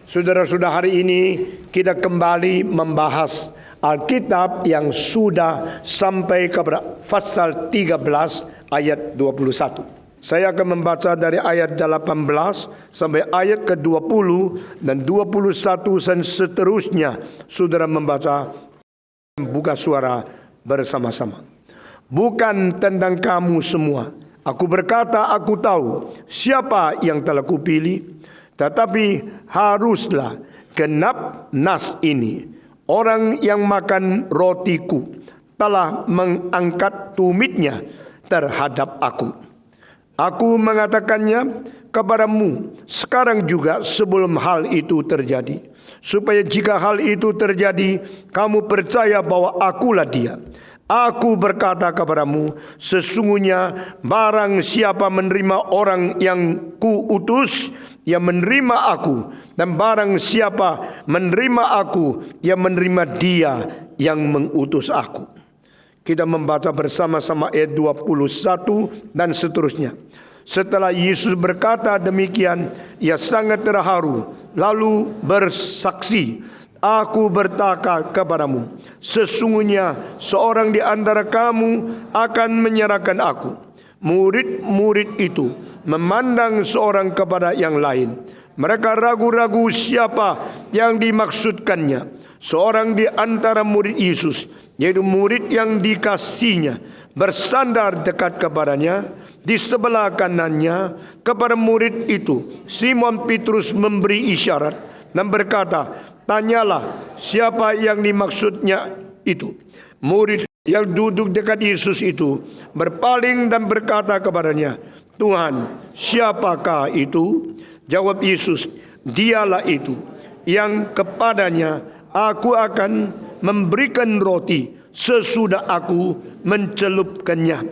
Saudara-saudara, hari ini kita kembali membahas Alkitab yang sudah sampai kepada pasal 13 ayat 21. Saya akan membaca dari ayat 18 sampai ayat ke-20 dan 21 dan seterusnya. Saudara membaca, buka suara bersama-sama. Bukan tentang kamu semua. Aku berkata, aku tahu siapa yang telah kupilih. Tetapi haruslah genap nas ini. Orang yang makan rotiku telah mengangkat tumitnya terhadap aku. Aku mengatakannya kepadamu sekarang juga sebelum hal itu terjadi. Supaya jika hal itu terjadi, kamu percaya bahwa akulah dia. Aku berkata kepadamu, sesungguhnya barang siapa menerima orang yang kuutus, yang menerima aku, dan barang siapa menerima aku, yang menerima dia yang mengutus aku. Kita membaca bersama-sama ayat 21 dan seterusnya. Setelah Yesus berkata demikian, ia sangat terharu, lalu bersaksi, aku berkata kepadamu, sesungguhnya seorang di antara kamu akan menyerahkan aku. Murid-murid itu memandang seorang kepada yang lain. Mereka ragu-ragu siapa yang dimaksudkannya. Seorang di antara murid Yesus, yaitu murid yang dikasihnya, bersandar dekat kepadanya. Di sebelah kanannya kepada murid itu, Simon Petrus memberi isyarat dan berkata, tanyalah siapa yang dimaksudnya itu. Murid yang duduk dekat Yesus itu berpaling dan berkata kepadanya, Tuhan, siapakah itu? Jawab Yesus, dialah itu yang kepadanya aku akan memberikan roti sesudah aku mencelupkannya.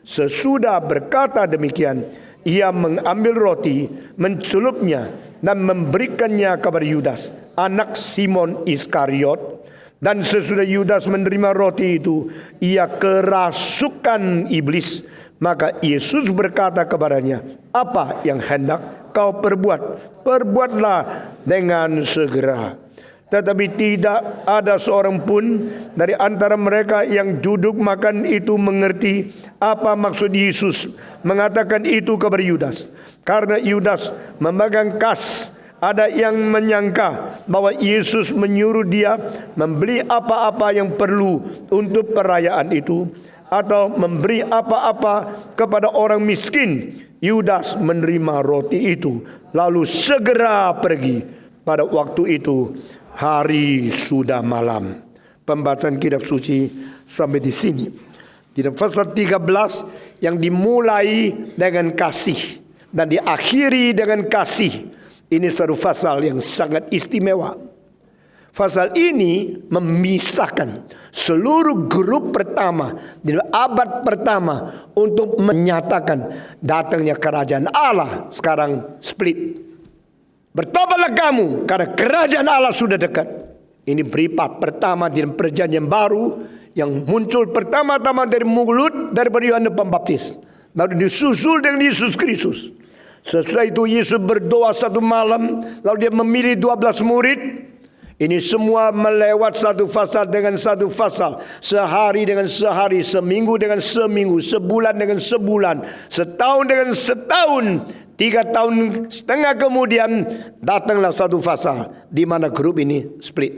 Sesudah berkata demikian, ia mengambil roti, mencelupnya dan memberikannya kepada Yudas, anak Simon Iskariot. Dan sesudah Yudas menerima roti itu, ia kerasukan iblis. Maka Yesus berkata kepadanya, apa yang hendak kau perbuat? Perbuatlah dengan segera. Tetapi tidak ada seorang pun dari antara mereka yang duduk makan itu mengerti apa maksud Yesus mengatakan itu kepada Yudas. Karena Yudas memegang kas. Ada yang menyangka bahwa Yesus menyuruh dia membeli apa-apa yang perlu untuk perayaan itu, atau memberi apa-apa kepada orang miskin. Yudas menerima roti itu, lalu segera pergi. Pada waktu itu hari sudah malam. Pembacaan kitab suci sampai di sini. Di pasal 13 yang dimulai dengan kasih dan diakhiri dengan kasih. Ini satu pasal yang sangat istimewa. Pasal ini memisahkan seluruh grup pertama di abad pertama untuk menyatakan datangnya kerajaan Allah. Sekarang split. Bertobatlah kamu karena kerajaan Allah sudah dekat. Ini berita pertama di perjanjian baru yang muncul pertama-tama dari mulut daripada Yohanes Pembaptis. Lalu disusul dengan Yesus Kristus. Setelah itu Yesus berdoa satu malam, lalu dia memilih 12 murid. Ini semua melewat satu fasa dengan satu fasa, sehari dengan sehari, seminggu dengan seminggu, sebulan dengan sebulan, setahun dengan setahun. 3 tahun setengah kemudian datanglah satu fasa di mana grup ini split,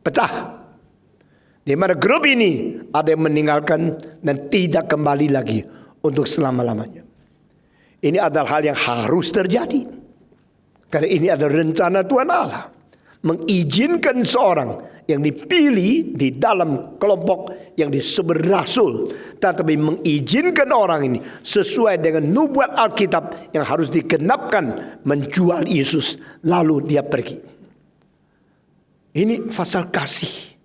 pecah. Di mana grup ini ada yang meninggalkan dan tidak kembali lagi untuk selama-lamanya. Ini adalah hal yang harus terjadi. Karena ini adalah rencana Tuhan Allah. Mengizinkan seorang yang dipilih di dalam kelompok yang disebut rasul. Tetapi mengizinkan orang ini sesuai dengan nubuat Alkitab yang harus digenapkan. Menjual Yesus lalu dia pergi. Ini pasal kasih.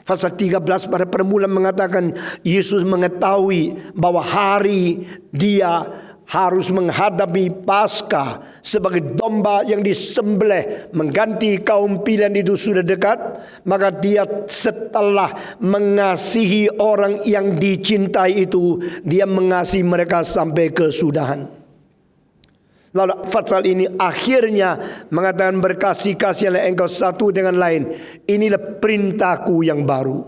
Pasal 13 pada permulaan mengatakan Yesus mengetahui bahwa hari dia harus menghadapi Paskah sebagai domba yang disembelih mengganti kaum pilihan itu sudah dekat. Maka dia setelah mengasihi orang yang dicintai itu, dia mengasihi mereka sampai kesudahan. Lalu pasal ini akhirnya mengatakan berkasih-kasihanlah engkau satu dengan lain. Inilah perintahku yang baru.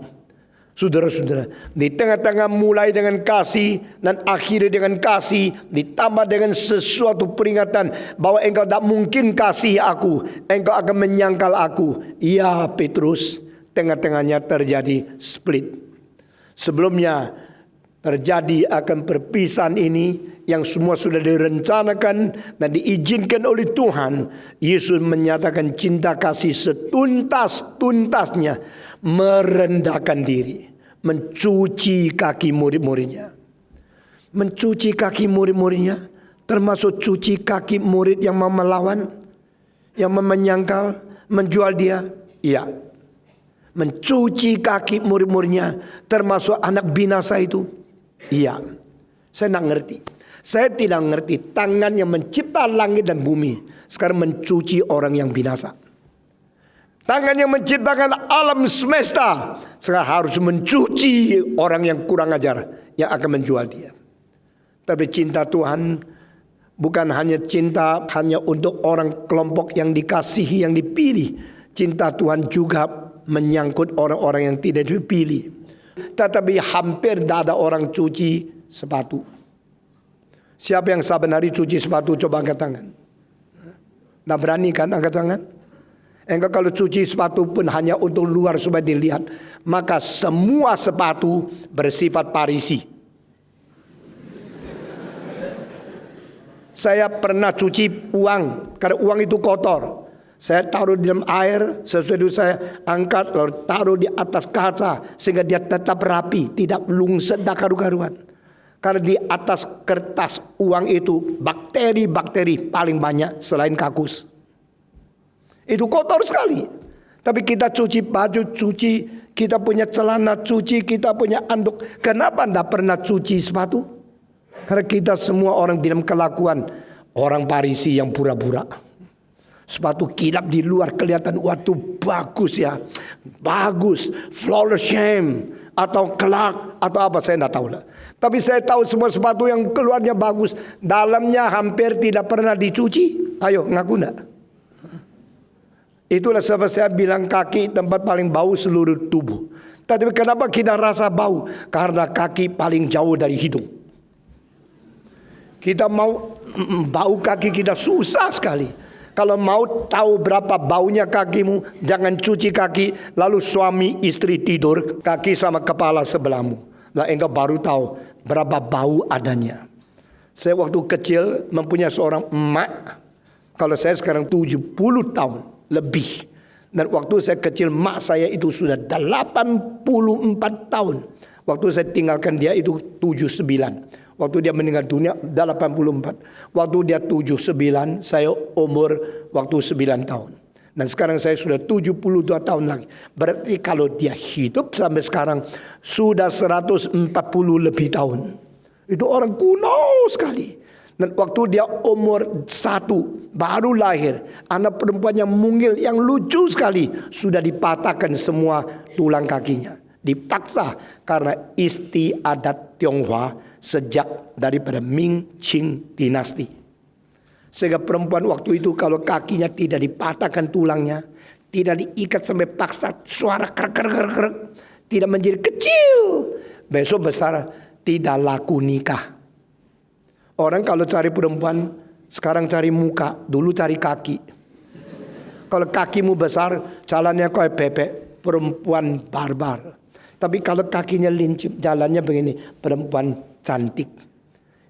Saudara-saudara, di tengah-tengah mulai dengan kasih dan akhiri dengan kasih, ditambah dengan sesuatu peringatan bahwa engkau tak mungkin kasih aku, engkau akan menyangkal aku. Ya Petrus, tengah-tengahnya terjadi split. Sebelumnya terjadi akan perpisahan ini yang semua sudah direncanakan dan diizinkan oleh Tuhan. Yesus menyatakan cinta kasih setuntas-tuntasnya, merendahkan diri, mencuci kaki murid-muridnya. Mencuci kaki murid-muridnya, termasuk cuci kaki murid yang mau melawan, yang menyangkal, menjual dia. Iya. Mencuci kaki murid-muridnya, termasuk anak binasa itu. Iya. Saya tidak ngerti. Saya tidak ngerti tangan yang mencipta langit dan bumi sekarang mencuci orang yang binasa. Tangan yang menciptakan alam semesta sekarang harus mencuci orang yang kurang ajar yang akan menjual dia. Tapi cinta Tuhan bukan hanya cinta hanya untuk orang kelompok yang dikasihi, yang dipilih. Cinta Tuhan juga menyangkut orang-orang yang tidak dipilih. Tetapi hampir tidak ada orang cuci sepatu. Siapa yang saban hari cuci sepatu, coba angkat tangan. Nah, berani kan angkat tangan? Engkau kalau cuci sepatu pun hanya untuk luar supaya dilihat, maka semua sepatu bersifat Parisi. Saya pernah cuci uang, karena uang itu kotor. Saya taruh di dalam air, sesuai itu saya angkat lalu taruh di atas kaca sehingga dia tetap rapi, tidak lungset dan karu-karuan. Karena di atas kertas uang itu bakteri-bakteri paling banyak selain kakus. Itu kotor sekali. Tapi kita cuci baju, cuci, kita punya celana cuci, kita punya anduk. Kenapa tidak pernah cuci sepatu? Karena kita semua orang di dalam kelakuan orang Parisi yang pura-pura. Sepatu kilap di luar kelihatan waktu bagus ya. Bagus, flawless shame atau kelak atau apa saya tidak tahu lah. Tapi saya tahu semua sepatu yang keluarnya bagus, dalamnya hampir tidak pernah dicuci. Ayo ngaku enggak? Itulah sebab saya bilang kaki tempat paling bau seluruh tubuh. Tapi kenapa kita rasa bau? Karena kaki paling jauh dari hidung. Kita mau bau kaki kita susah sekali. Kalau mau tahu berapa baunya kakimu, jangan cuci kaki lalu suami istri tidur kaki sama kepala sebelahmu. Lah engkau baru tahu berapa bau adanya. Saya waktu kecil mempunyai seorang emak. Kalau saya sekarang 70 tahun lebih. Dan waktu saya kecil mak saya itu sudah 84 tahun. Waktu saya tinggalkan dia itu 79. Waktu dia meninggal dunia 84. Waktu dia 79, saya umur waktu 9 tahun. Dan sekarang saya sudah 72 tahun lagi. Berarti kalau dia hidup sampai sekarang sudah 140 lebih tahun. Itu orang kuno sekali. Dan waktu dia umur 1 baru lahir, anak perempuan yang mungil, yang lucu sekali, sudah dipatahkan semua tulang kakinya. Dipaksa karena istiadat Tionghoa sejak daripada Ming Qing dinasti. Sehingga perempuan waktu itu kalau kakinya tidak dipatahkan tulangnya, tidak diikat sampai paksa, suara krek, tidak menjadi kecil, besok besar tidak laku nikah. Orang kalau cari perempuan sekarang cari muka, dulu cari kaki. Kalau kakimu besar, jalannya kayak bebek, perempuan barbar. Tapi kalau kakinya lincip, jalannya begini, perempuan cantik.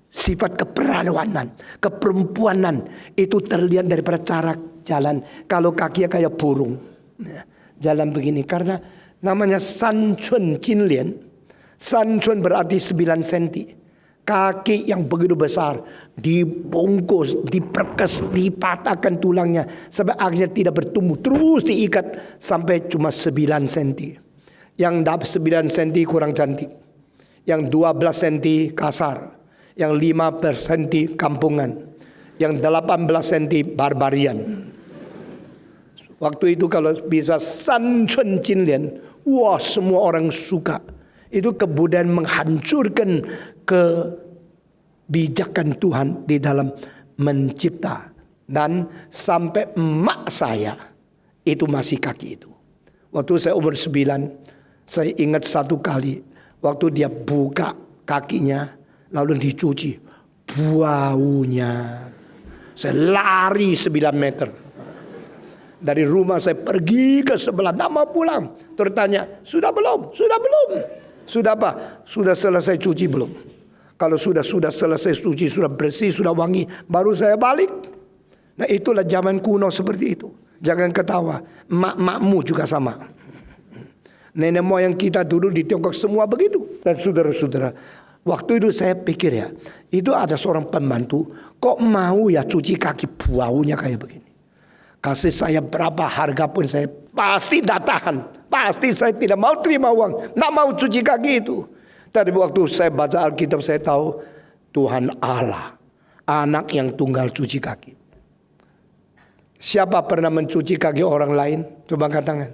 Sifat keperawanan, keperempuanan itu terlihat daripada cara jalan. Kalau kakinya kayak burung, jalan begini. Karena namanya San Chun Jin Lian. San Chun berarti 9 cm. Kaki yang begitu besar, dibungkus, diperkes, dipatahkan tulangnya. Sampai akhirnya tidak bertumbuh, terus diikat sampai cuma 9 cm. Yang dapat 9 cm kurang cantik. Yang 12 cm kasar. Yang 5 cm kampungan. Yang 18 cm barbarian. Waktu itu kalau bisa San Chun Jin Lian, wah semua orang suka. Itu kebudayaan menghancurkan kebijakan Tuhan di dalam mencipta. Dan sampai emak saya itu masih kaki itu. Waktu saya umur 9, saya ingat satu kali waktu dia buka kakinya lalu dicuci, baunya. Saya lari 9 meter. Dari rumah saya pergi ke sebelah, tak mau pulang. Tertanya, sudah belum? Sudah belum? Sudah apa? Sudah selesai cuci belum? Kalau sudah selesai cuci, sudah bersih, sudah wangi, baru saya balik. Nah itulah zaman kuno seperti itu. Jangan ketawa, mak-makmu juga sama. Nenek moyang kita dulu di Tiongkok semua begitu. Dan saudara-saudara, waktu itu saya pikir ya, itu ada seorang pembantu, kok mau ya cuci kaki, baunya kayak begini. Kasih saya berapa harga pun saya pasti tak tahan. Pasti saya tidak mau terima uang, tidak mau cuci kaki itu. Tapi waktu saya baca Alkitab saya tahu Tuhan Allah, anak yang tunggal cuci kaki. Siapa pernah mencuci kaki orang lain? Coba angkat tangan.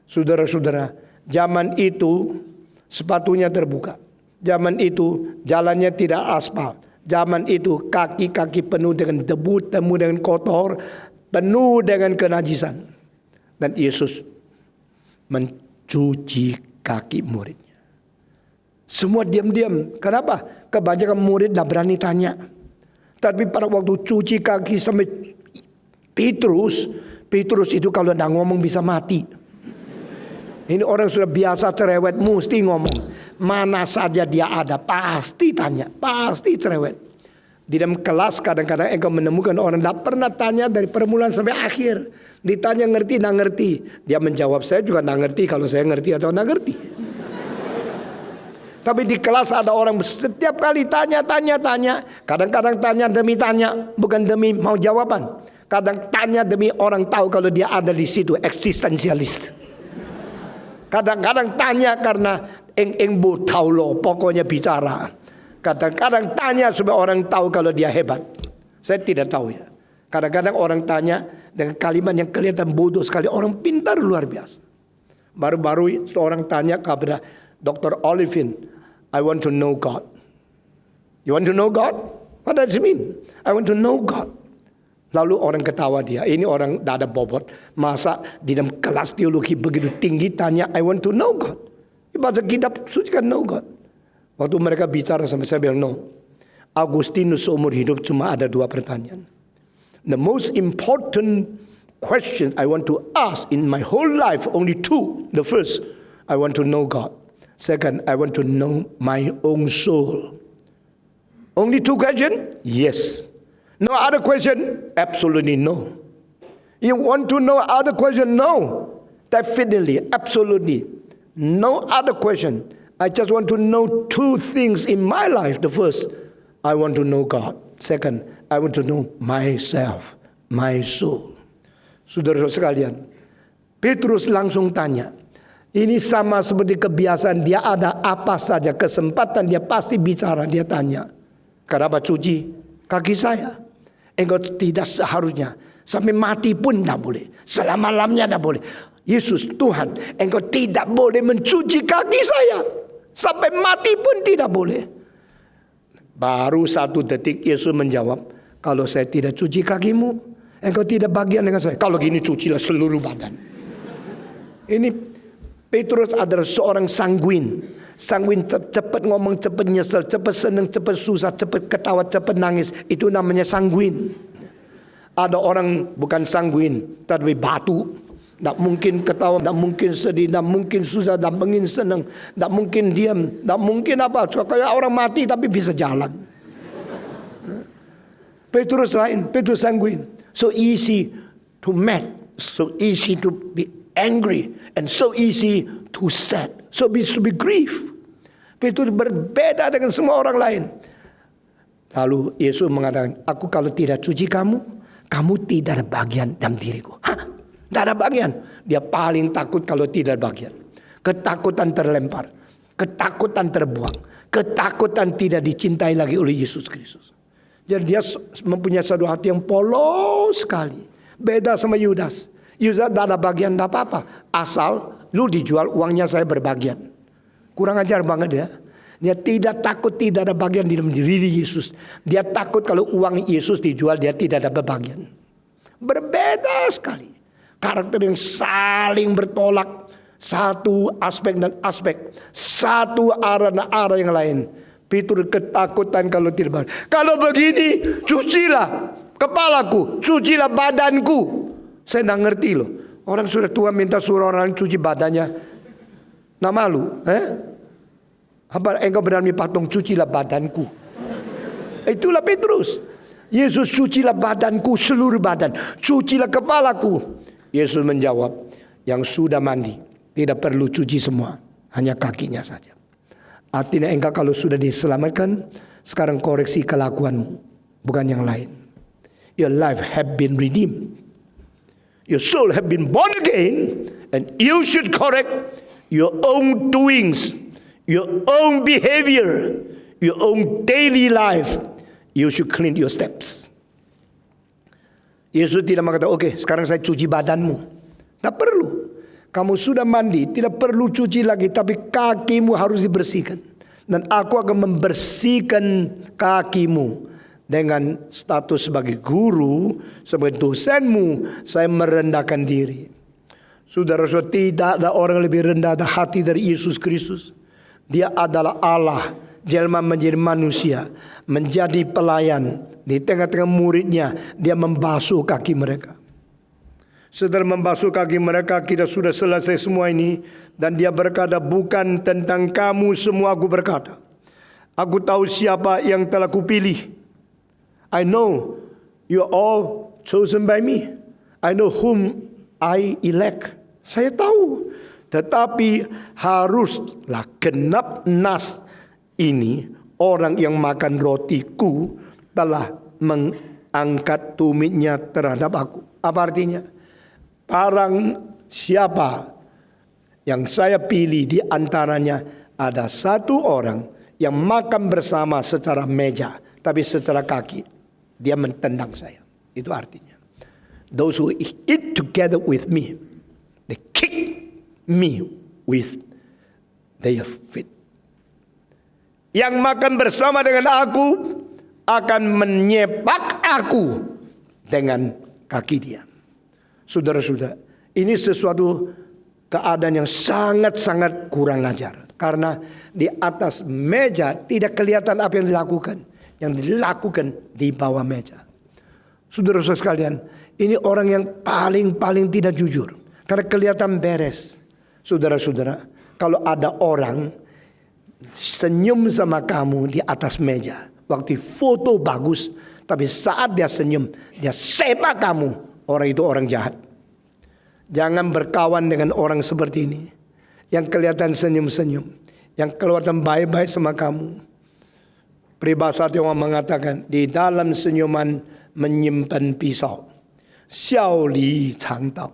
Saudara-saudara, zaman itu sepatunya terbuka. Zaman itu jalannya tidak aspal. Zaman itu kaki-kaki penuh dengan debu, penuh dengan kotor, penuh dengan kenajisan. Dan Yesus mencuci kaki muridnya. Semua diam-diam. Kenapa? Kebanyakan murid tidak berani tanya. Tapi pada waktu cuci kaki sampai Petrus itu kalau tidak ngomong bisa mati. Ini orang sudah biasa cerewet, mesti ngomong. Mana saja dia ada, pasti tanya, pasti cerewet. Di dalam kelas kadang-kadang engkau menemukan orang tidak pernah tanya dari permulaan sampai akhir. Ditanya ngerti, tidak ngerti. Dia menjawab, saya juga tidak ngerti kalau saya ngerti atau tidak ngerti. Tapi di kelas ada orang setiap kali tanya. Kadang-kadang tanya demi tanya, bukan demi mau jawaban. Kadang tanya demi orang tahu kalau dia ada di situ, eksistensialis. Kadang-kadang tanya karena bu tahu loh, pokoknya bicara. Kadang-kadang tanya supaya orang tahu kalau dia hebat. Saya tidak tahu ya. Kadang-kadang orang tanya dengan kalimat yang kelihatan bodoh sekali, orang pintar luar biasa. Baru-baru seorang tanya kepada Dr. Olivin, I want to know God. You want to know God? What does it mean? I want to know God. Lalu orang ketawa dia. Ini orang tidak ada bobot. Masa di dalam kelas teologi begitu tinggi tanya, I want to know God. Baca kitab suci kan know God. Waktu mereka bicara sampai saya bilang no. Agustinus seumur hidup cuma ada 2 pertanyaan. The most important question I want to ask in my whole life, only 2. The first, I want to know God. Second, I want to know my own soul. Only 2 questions? Yes. No other question? Absolutely no. You want to know other question? No. Definitely, absolutely. No other question. I just want to know 2 things in my life. The first, I want to know God. Second, I want to know myself, my soul. Saudara sekalian, Petrus langsung tanya. Ini sama seperti kebiasaan dia ada apa saja kesempatan dia pasti bicara, dia tanya. Kenapa cuci kaki saya? Engkau tidak seharusnya sampai mati pun tidak boleh. Selama-lamanya tidak boleh. Yesus Tuhan, engkau tidak boleh mencuci kaki saya. Sampai mati pun tidak boleh. Baru 1 detik Yesus menjawab, kalau saya tidak cuci kakimu, engkau tidak bagian dengan saya. Kalau gini cucilah seluruh badan. Ini Petrus adalah seorang sanguin. Sanguin cepat ngomong, cepat nyesel, cepat senang, cepat susah, cepat ketawa, cepat nangis. Itu namanya sanguin. Ada orang bukan sanguin, tapi batu. Tak mungkin ketawa, tak mungkin sedih, tak mungkin susah, tak mungkin senang, tak mungkin diam, tak mungkin apa. Kayak orang mati tapi bisa jalan. Petrus lain, Petrus sanguin. So easy to mad, so easy to be angry, and so easy to sad, so easy to be grief. Petrus berbeda dengan semua orang lain. Lalu Yesus mengatakan, aku kalau tidak cuci kamu, kamu tidak ada bagian dalam diriku. Hah? Tidak ada bagian. Dia paling takut kalau tidak ada bagian. Ketakutan terlempar. Ketakutan terbuang. Ketakutan tidak dicintai lagi oleh Yesus Kristus. Jadi dia mempunyai satu hati yang polos sekali. Beda sama Yudas. Yudas tidak ada bagian, tidak apa-apa. Asal lu dijual, uangnya saya berbagian. Kurang ajar banget ya. Dia tidak takut tidak ada bagian di dalam diri Yesus. Dia takut kalau uang Yesus dijual, dia tidak ada bagian. Berbeda sekali. Karakter yang saling bertolak. Satu aspek dan aspek. Satu arah dan arah yang lain. Petrus ketakutan kalau tidak. Kalau begini, cucilah kepalaku, cucilah badanku. Saya tidak ngerti loh. Orang sudah tua minta suruh orang cuci badannya. Nah malu. Apa engkau berani patung, cucilah badanku. Itulah Petrus. Yesus, cucilah badanku, seluruh badan. Cucilah kepalaku. Yesus menjawab, yang sudah mandi tidak perlu cuci semua, hanya kakinya saja. Artinya engkau kalau sudah diselamatkan, sekarang koreksi kelakuanmu, bukan yang lain. Your life have been redeemed. Your soul have been born again, and you should correct your own doings, your own behavior, your own daily life. You should clean your steps. Yesus tidak mengatakan, oke, sekarang saya cuci badanmu. Tak perlu. Kamu sudah mandi, tidak perlu cuci lagi, tapi kakimu harus dibersihkan. Dan aku akan membersihkan kakimu. Dengan status sebagai guru, sebagai dosenmu, saya merendahkan diri. Saudara-saudara, tidak ada orang lebih rendah hati dari Yesus Kristus. Dia adalah Allah, jelma menjadi manusia, menjadi pelayan. Di tengah-tengah muridnya, dia membasuh kaki mereka. Setelah membasuh kaki mereka, kita sudah selesai semua ini. Dan dia berkata, bukan tentang kamu semua aku berkata. Aku tahu siapa yang telah kupilih. I know you are all chosen by me. I know whom I elect. Saya tahu. Tetapi haruslah genap nas ini, orang yang makan rotiku telah mengangkat tumitnya terhadap aku. Apa artinya? Barang siapa yang saya pilih di antaranya ada satu orang yang makan bersama secara meja, tapi secara kaki dia mentendang saya. Itu artinya. Those who eat together with me, they kick me with their feet. Yang makan bersama dengan aku akan menyepak aku dengan kaki dia. Saudara-saudara, ini sesuatu keadaan yang sangat-sangat kurang ajar. Karena di atas meja tidak kelihatan apa yang dilakukan. Yang dilakukan di bawah meja. Saudara-saudara sekalian, ini orang yang paling tidak jujur. Karena kelihatan beres. Saudara-saudara, kalau ada orang senyum sama kamu di atas meja. Waktu foto bagus, tapi saat dia senyum, dia sepak kamu. Orang itu orang jahat. Jangan berkawan dengan orang seperti ini. Yang kelihatan senyum-senyum. Yang kelihatan baik-baik sama kamu. Peribahasa Tionghoa mengatakan, di dalam senyuman menyimpan pisau. Xiao li chang dao.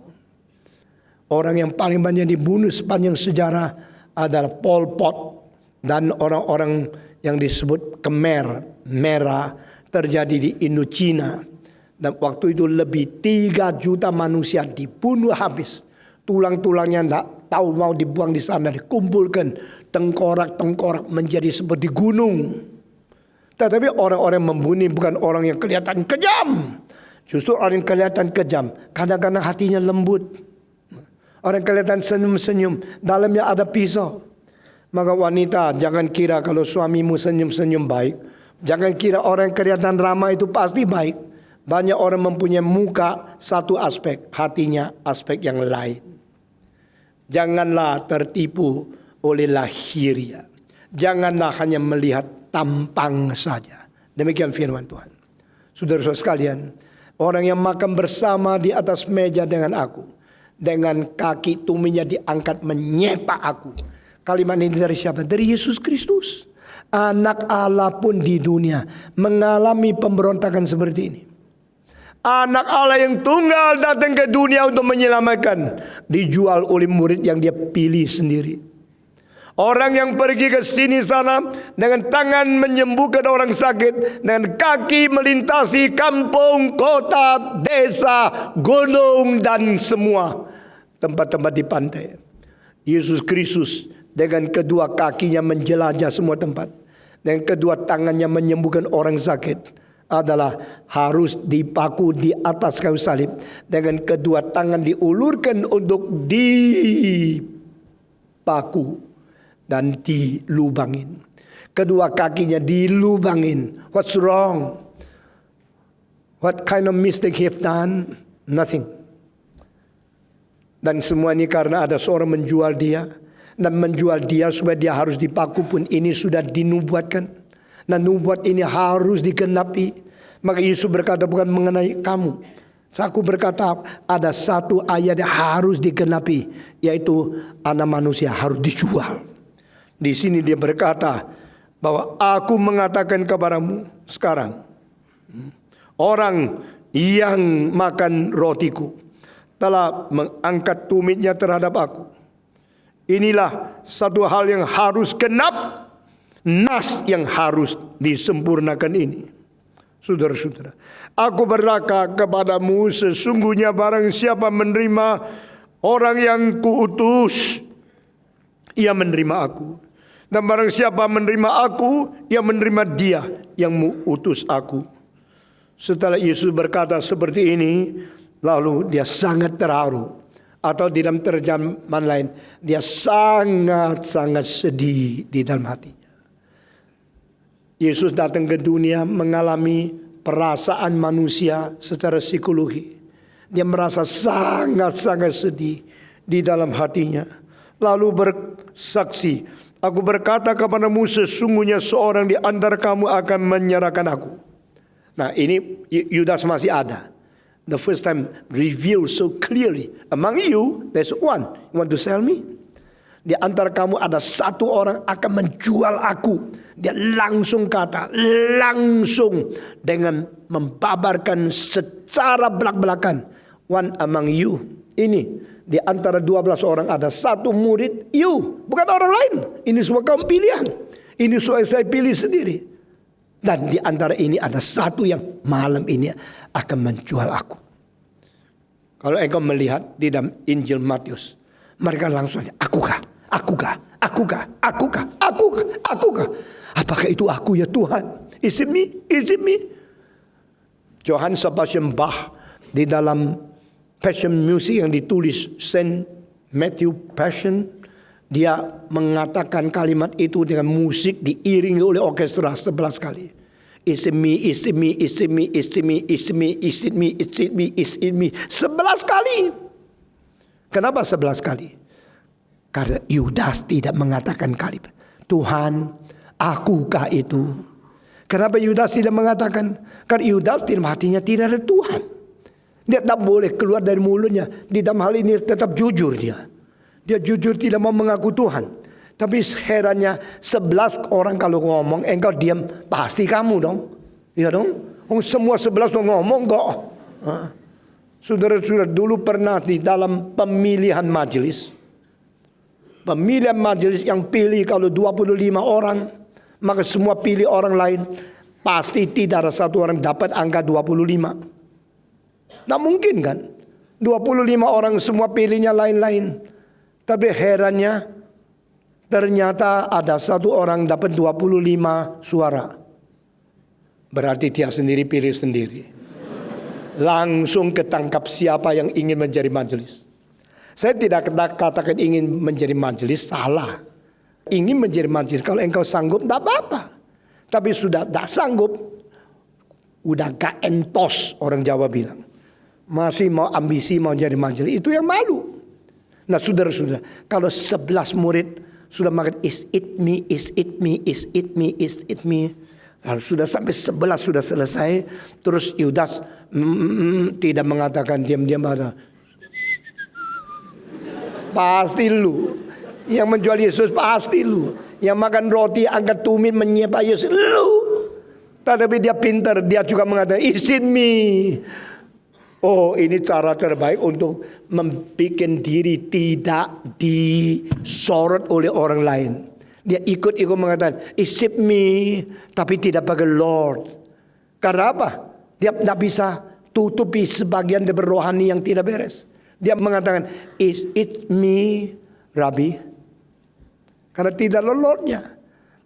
Orang yang paling banyak dibunuh sepanjang sejarah adalah Pol Pot. Dan orang-orang yang disebut Khmer, merah, terjadi di Indochina. Dan waktu itu lebih 3 juta manusia dibunuh habis. Tulang-tulangnya tidak tahu mau dibuang di sana, dikumpulkan. Tengkorak-tengkorak menjadi seperti gunung. Tetapi orang-orang membunuh bukan orang yang kelihatan kejam. Justru orang yang kelihatan kejam, kadang-kadang hatinya lembut. Orang yang kelihatan senyum-senyum, dalamnya ada pisau. Maka wanita, jangan kira kalau suamimu senyum-senyum baik. Jangan kira orang yang kelihatan ramah itu pasti baik. Banyak orang mempunyai muka satu aspek, hatinya aspek yang lain. Janganlah tertipu oleh lahiriah. Janganlah hanya melihat tampang saja. Demikian firman Tuhan. Saudara-saudara sekalian, orang yang makan bersama di atas meja dengan aku, dengan kaki tuminya diangkat menyepak aku. Kalimat ini dari siapa? Dari Yesus Kristus. Anak Allah pun di dunia mengalami pemberontakan seperti ini. Anak Allah yang tunggal datang ke dunia untuk menyelamatkan, dijual oleh murid yang dia pilih sendiri. Orang yang pergi ke sini sana dengan tangan menyembuhkan orang sakit, dengan kaki melintasi kampung, kota, desa, gunung dan semua tempat-tempat di pantai. Yesus Kristus Dengan kedua kakinya menjelajah semua tempat. Dengan kedua tangannya menyembuhkan orang sakit. Adalah harus dipaku di atas kayu salib. Dengan kedua tangan diulurkan untuk dipaku dan dilubangin. Kedua kakinya dilubangin. What's wrong? What kind of mistake he have done? Nothing. Dan semua ini karena ada seorang menjual dia. Dan menjual dia supaya dia harus dipaku pun ini sudah dinubuatkan. Dan nubuat ini harus digenapi. Maka Yesus berkata bukan mengenai kamu. Aku berkata ada satu ayat yang harus digenapi. Yaitu anak manusia harus dijual. Di sini dia berkata bahwa aku mengatakan kepadamu sekarang. Orang yang makan rotiku telah mengangkat tumitnya terhadap aku. Inilah satu hal yang harus genap. Nas yang harus disempurnakan ini. Saudara-saudara, aku berkata kepadamu sesungguhnya barang siapa menerima orang yang kuutus, ia menerima aku. Dan barang siapa menerima aku, ia menerima dia yang mengutus aku. Setelah Yesus berkata seperti ini, lalu dia sangat terharu. Atau di dalam terjemahan lain, dia sangat-sangat sedih di dalam hatinya. Yesus datang ke dunia mengalami perasaan manusia secara psikologi. Dia merasa sangat-sangat sedih di dalam hatinya. Lalu bersaksi, aku berkata kepadamu sesungguhnya seorang di antara kamu akan menyerahkan aku. Nah ini Yudas masih ada. The first time revealed so clearly. Among you, there's one. You want to sell me? Di antara kamu ada satu orang akan menjual aku. Dia langsung kata, langsung dengan membabarkan secara belak-belakan. One among you. Ini di antara 12 orang ada satu murid, you. Bukan orang lain. Ini semua kaum pilihan. Ini semua saya pilih sendiri. Dan di antara ini ada satu yang malam ini akan menjual aku. Kalau engkau melihat di dalam Injil Matius, mereka langsung, akukah? Akukah? Akukah? Akukah? Akukah? Akukah? Apakah itu aku ya Tuhan? Is it me? Is it me? Johann Sebastian Bach di dalam Passion Music yang ditulis Saint Matthew Passion, dia mengatakan kalimat itu dengan musik diiringi oleh orkestra 11 kali. Is it me? Is it me? Is it me? Is it me? Is it me? Is it me? Is it me? Is it me? 11 kali. Kenapa 11 kali? Karena Yudas tidak mengatakan kalimat Tuhan, akukah itu? Kenapa Yudas tidak mengatakan? Karena Yudas di dalam hatinya tidak ada Tuhan. Dia tak boleh keluar dari mulutnya. Di dalam hal ini tetap jujur dia. Dia jujur tidak mau mengaku Tuhan. Tapi herannya 11 orang kalau ngomong engkau diam, pasti kamu dong. Iya dong. Semua 11 ngomong kok. Saudara-saudara dulu pernah di dalam pemilihan majelis. Pemilihan majelis yang pilih kalau 25 orang, maka semua pilih orang lain. Pasti tidak ada satu orang dapat angka 25. Tidak mungkin kan? 25 orang semua pilihnya lain-lain. Tapi herannya ternyata ada satu orang dapat 25 suara. Berarti dia sendiri pilih sendiri. Langsung ketangkap siapa yang ingin menjadi majelis. Saya tidak katakan ingin menjadi majelis, salah. Ingin menjadi majelis, kalau engkau sanggup tidak apa-apa. Tapi sudah tidak sanggup, udah gak entos orang Jawa bilang. Masih mau ambisi mau jadi majelis, itu yang malu. Nah saudara-saudara, kalau 11 murid sudah makan is it me, is it me, is it me, is it me. Lalu sudah sampai 11 sudah selesai. Terus Yudas tidak mengatakan diam-diam ada. Pasti lu. Yang menjual Yesus pasti lu. Yang makan roti angkat tumit menyapa Yesus lu. Tetapi dia pintar, dia juga mengatakan is it me. Oh ini cara terbaik untuk membuat diri tidak disorot oleh orang lain. Dia ikut-ikut mengatakan is it me. Tapi tidak pakai Lord. Karena apa? Dia tidak bisa tutupi sebagian dari rohani yang tidak beres. Dia mengatakan is it me Rabbi. Karena tidak ada Lordnya.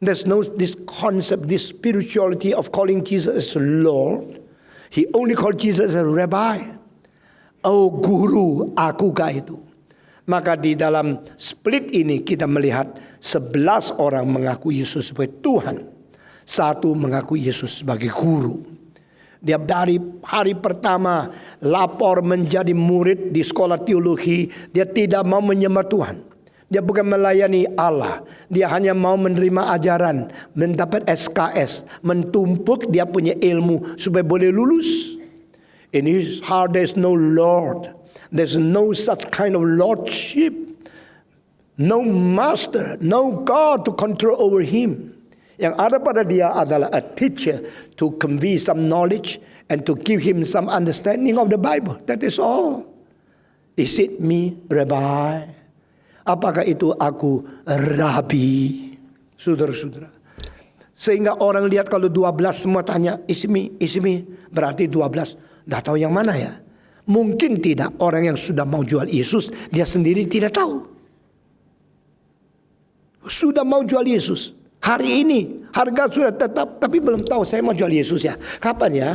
There's no this concept, this spirituality of calling Jesus as Lord. He only called Jesus as Rabbi. Oh guru, akukah itu? Maka di dalam split ini kita melihat 11 orang mengaku Yesus sebagai Tuhan. 1 mengaku Yesus sebagai guru. Dia dari hari pertama lapor menjadi murid di sekolah teologi. Dia tidak mau menyembah Tuhan. Dia bukan melayani Allah. Dia hanya mau menerima ajaran. Mendapat SKS. Mentumpuk dia punya ilmu supaya boleh lulus. In his heart there's no Lord. There's no such kind of lordship. No master. No God to control over him. Yang ada pada dia adalah a teacher to convey some knowledge and to give him some understanding of the Bible. That is all. Is it me, Rabbi? Apakah itu aku, Rabi? Saudara-saudara. Sehingga orang lihat kalau 12 semua tanya, is me, berarti 12. Dah tahu yang mana ya? Mungkin tidak orang yang sudah mau jual Yesus, dia sendiri tidak tahu. Sudah mau jual Yesus. Hari ini harga sudah tetap, tapi belum tahu saya mau jual Yesus ya. Kapan ya?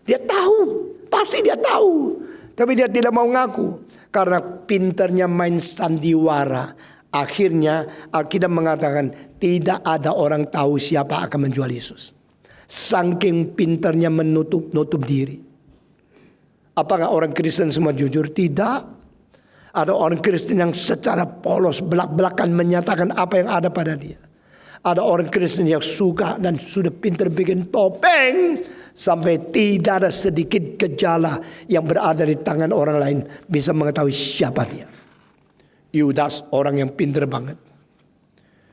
Dia tahu, pasti dia tahu. Tapi dia tidak mau ngaku. Karena pinternya main sandiwara. Akhirnya Alkitab mengatakan tidak ada orang tahu siapa akan menjual Yesus. Saking pinternya menutup diri. Apakah orang Kristen semua jujur? Tidak. Ada orang Kristen yang secara polos belak-belakan menyatakan apa yang ada pada dia. Ada orang Kristen yang suka dan sudah pintar bikin topeng sampai tidak ada sedikit gejala yang berada di tangan orang lain bisa mengetahui siapa dia. Yudas orang yang pintar banget.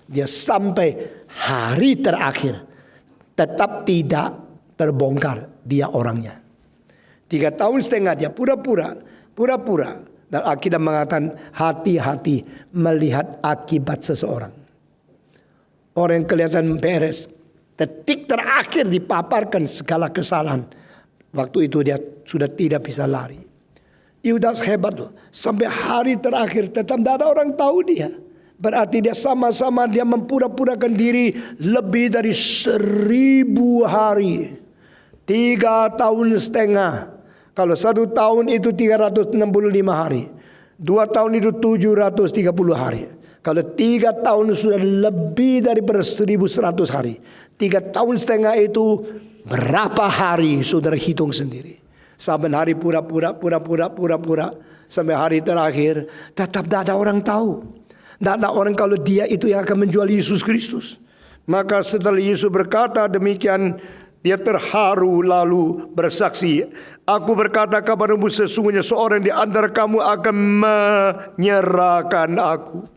Dia sampai hari terakhir tetap tidak terbongkar dia orangnya. 3 tahun setengah dia pura-pura. Dan Alkitab mengatakan hati-hati melihat akibat seseorang. Orang yang kelihatan beres, detik terakhir dipaparkan segala kesalahan. Waktu itu dia sudah tidak bisa lari. Yudas hebat loh. Sampai hari terakhir tetap tidak ada orang tahu dia. Berarti dia sama-sama dia mempura-purakan diri lebih dari 1000 hari. 3 tahun setengah. Kalau 1 tahun itu 365 hari. 2 tahun itu 730 hari. Kalau 3 tahun sudah lebih daripada 1100 hari. 3 tahun setengah itu berapa hari saudara hitung sendiri. Saban hari pura-pura. Sampai hari terakhir tetap tidak ada orang tahu. Tidak ada orang kalau dia itu yang akan menjual Yesus Kristus. Maka setelah Yesus berkata demikian, dia terharu lalu bersaksi, aku berkata kepadamu sesungguhnya seorang di antara kamu akan menyerahkan aku.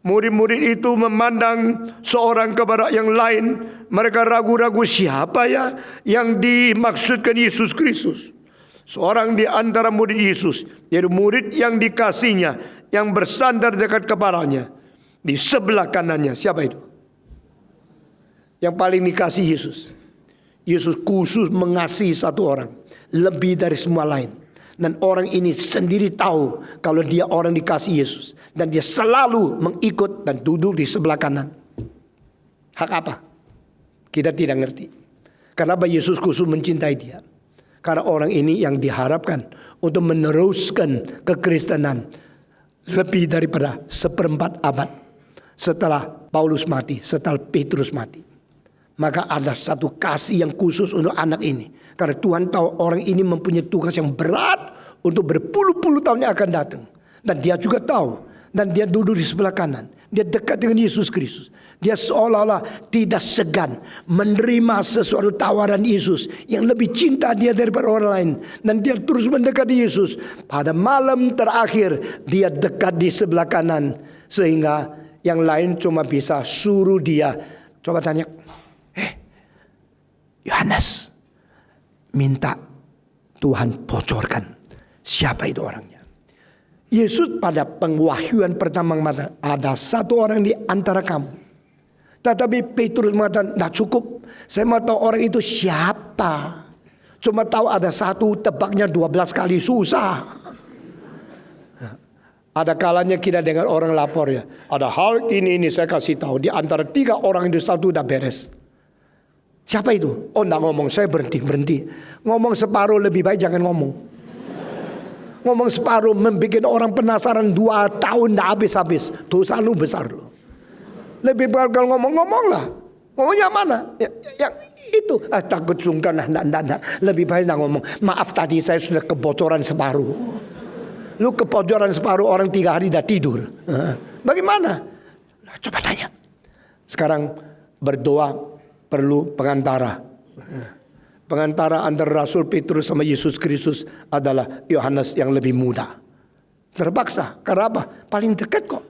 Murid-murid itu memandang seorang kepada yang lain. Mereka ragu-ragu siapa ya yang dimaksudkan Yesus Kristus. Seorang di antara murid Yesus, yaitu murid yang dikasihnya, yang bersandar dekat kepalanya. Di sebelah kanannya, siapa itu? Yang paling dikasih Yesus. Yesus khusus mengasihi satu orang lebih dari semua lain. Dan orang ini sendiri tahu kalau dia orang dikasih Yesus. Dan dia selalu mengikut dan duduk di sebelah kanan. Hak apa? Kita tidak ngerti. Kenapa Yesus khusus mencintai dia? Karena orang ini yang diharapkan untuk meneruskan kekristenan lebih daripada 1/4 abad setelah Paulus mati, setelah Petrus mati. Maka ada satu kasih yang khusus untuk anak ini. Karena Tuhan tahu orang ini mempunyai tugas yang berat untuk berpuluh-puluh tahun yang akan datang. Dan dia juga tahu. Dan dia duduk di sebelah kanan. Dia dekat dengan Yesus Kristus. Dia seolah-olah tidak segan menerima sesuatu tawaran Yesus yang lebih cinta dia daripada orang lain. Dan dia terus mendekati Yesus. Pada malam terakhir dia dekat di sebelah kanan. Sehingga yang lain cuma bisa suruh dia. Coba tanya. Yohanes, minta Tuhan bocorkan siapa itu orangnya. Yesus pada pengwahyuan pertama mengatakan ada satu orang di antara kamu. Tetapi Petrus mengatakan tidak cukup. Saya mau tahu orang itu siapa. Cuma tahu ada satu, tebaknya 12 kali susah. Ada kalanya kita dengar orang lapor ya. Ada hal ini saya kasih tahu. Di antara 3 orang itu satu udah beres. Siapa itu? Oh enggak ngomong, saya berhenti. Ngomong separuh lebih baik jangan ngomong. Ngomong separuh membuat orang penasaran 2 tahun enggak habis-habis. Dosa lu besar lu. Lebih baik kalau ngomong lah. Ngomongnya mana? Yang itu. Takut sungkan. Enggak. Lebih baik enggak ngomong. Maaf tadi saya sudah kebocoran separuh. Lu kebocoran separuh, orang 3 hari dah tidur. Bagaimana? Coba tanya. Sekarang berdoa perlu pengantara. Pengantara antara Rasul Petrus sama Yesus Kristus adalah Yohanes yang lebih muda. Terpaksa. Karena apa? Paling dekat kok.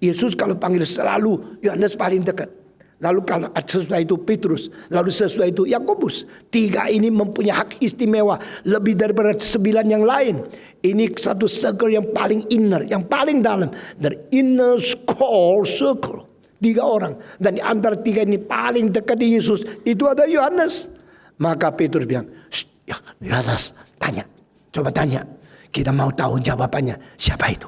Yesus kalau panggil selalu Yohanes paling dekat. Lalu kalau sesudah itu Petrus, lalu sesudah itu Yakobus. 3 ini mempunyai hak istimewa lebih daripada 9 yang lain. Ini satu circle yang paling inner, yang paling dalam. The inner core circle. 3 orang. Dan di antara 3 ini paling dekat di Yesus itu ada Yohanes. Maka Petrus bilang, Yohanes tanya, coba tanya. Kita mau tahu jawabannya. Siapa itu?